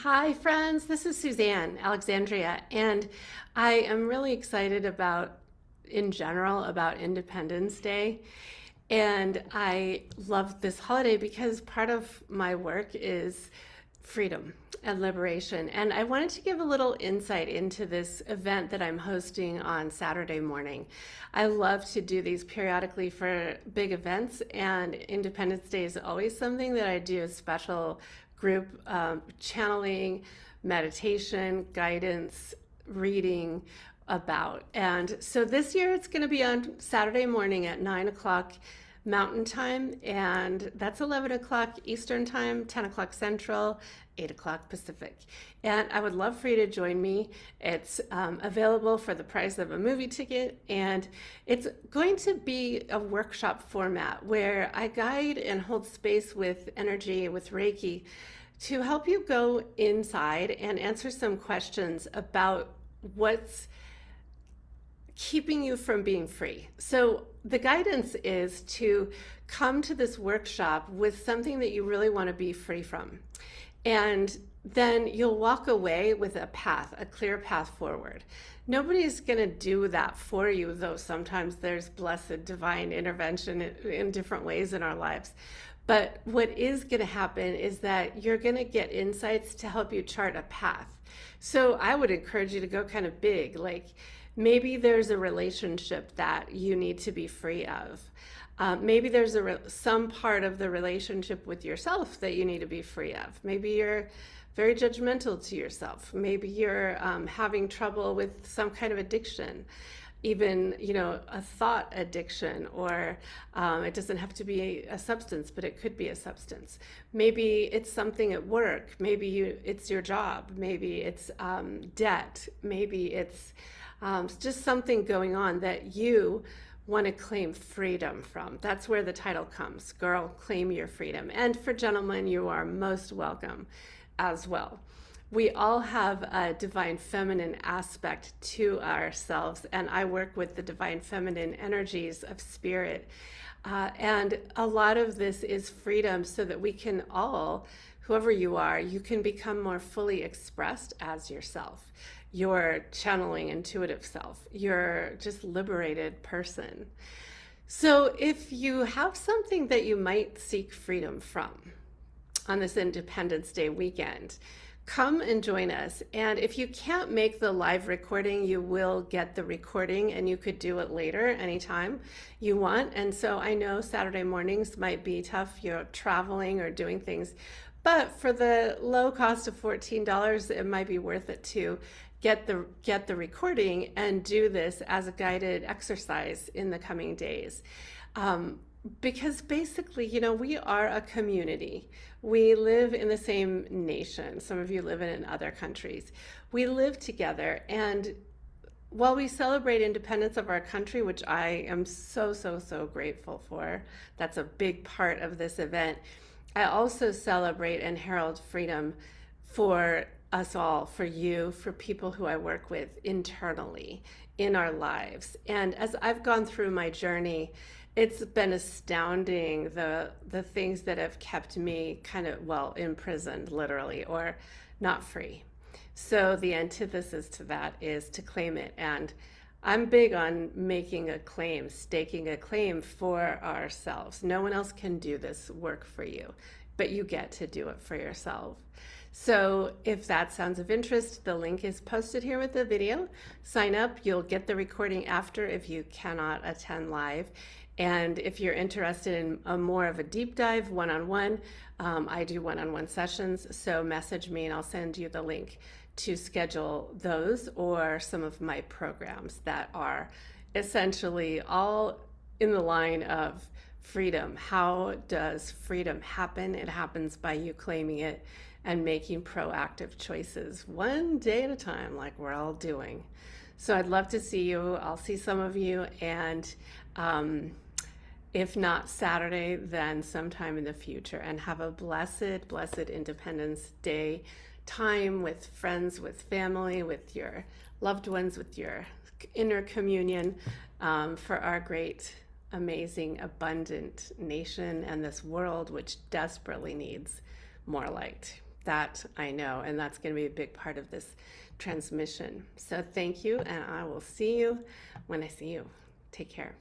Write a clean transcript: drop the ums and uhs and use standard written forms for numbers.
Hi, friends. This is Suzanne, Alexandria, and I am really excited in general, about Independence Day. And I love this holiday because part of my work is freedom and liberation. And I wanted to give a little insight into this event that I'm hosting on Saturday morning. I love to do these periodically for big events, and Independence Day is always something that I do a special group channeling, meditation, guidance, reading about. And so this year it's going to be on Saturday morning at 9 o'clock Mountain Time, and that's 11 o'clock Eastern Time, 10 o'clock Central, 8 o'clock Pacific. And I would love for you to join me. It's available for the price of a movie ticket, and it's going to be a workshop format where I guide and hold space with energy, with Reiki, to help you go inside and answer some questions about what's keeping you from being free. So the guidance is to come to this workshop with something that you really want to be free from. And then you'll walk away with a path, a clear path forward. Nobody's going to do that for you, though sometimes there's blessed divine intervention in different ways in our lives. But what is going to happen is that you're going to get insights to help you chart a path. So I would encourage you to go kind of big, like maybe there's a relationship that you need to be free of. Maybe there's some part of the relationship with yourself that you need to be free of. Maybe you're very judgmental to yourself. Maybe you're having trouble with some kind of addiction, even, a thought addiction, or it doesn't have to be a substance, but it could be a substance. Maybe it's something at work. Maybe it's your job. Maybe it's debt. Maybe it's just something going on that you want to claim freedom from. That's where the title comes. Girl, claim your freedom. And for gentlemen, you are most welcome as well. We all have a divine feminine aspect to ourselves, and I work with the divine feminine energies of spirit. And a lot of this is freedom so that we can all, whoever you are, you can become more fully expressed as yourself. Your channeling intuitive self, your just liberated person. So if you have something that you might seek freedom from on this Independence Day weekend, come and join us. And if you can't make the live recording, you will get the recording, and you could do it later anytime you want. And so I know Saturday mornings might be tough. You're traveling or doing things, but for the low cost of $14, it might be worth it to get the recording and do this as a guided exercise in the coming days. Because basically, we are a community. We live in the same nation. Some of you live in other countries. We live together, and while we celebrate independence of our country, which I am so, so, so grateful for, that's a big part of this event, I also celebrate and herald freedom for us all, for you, for people who I work with internally in our lives. And as I've gone through my journey, it's been astounding the things that have kept me kind of, imprisoned literally, or not free. So the antithesis to that is to claim it. And I'm big on making a claim, staking a claim for ourselves. No one else can do this work for you, but you get to do it for yourself. So if that sounds of interest, the link is posted here with the video. Sign up. You'll get the recording after if you cannot attend live. And if you're interested in more of a deep dive one-on-one, I do one-on-one sessions. So message me and I'll send you the link to schedule those, or some of my programs that are essentially all in the line of freedom. How does freedom happen? It happens by you claiming it and making proactive choices one day at a time, like we're all doing. So I'd love to see you. I'll see some of you, and if not Saturday, then sometime in the future. And have a blessed, blessed Independence Day time with friends, with family, with your loved ones, with your inner communion, for our great, amazing, abundant nation and this world which desperately needs more light. That I know, and that's going to be a big part of this transmission. So thank you, and I will see you when I see you. Take care.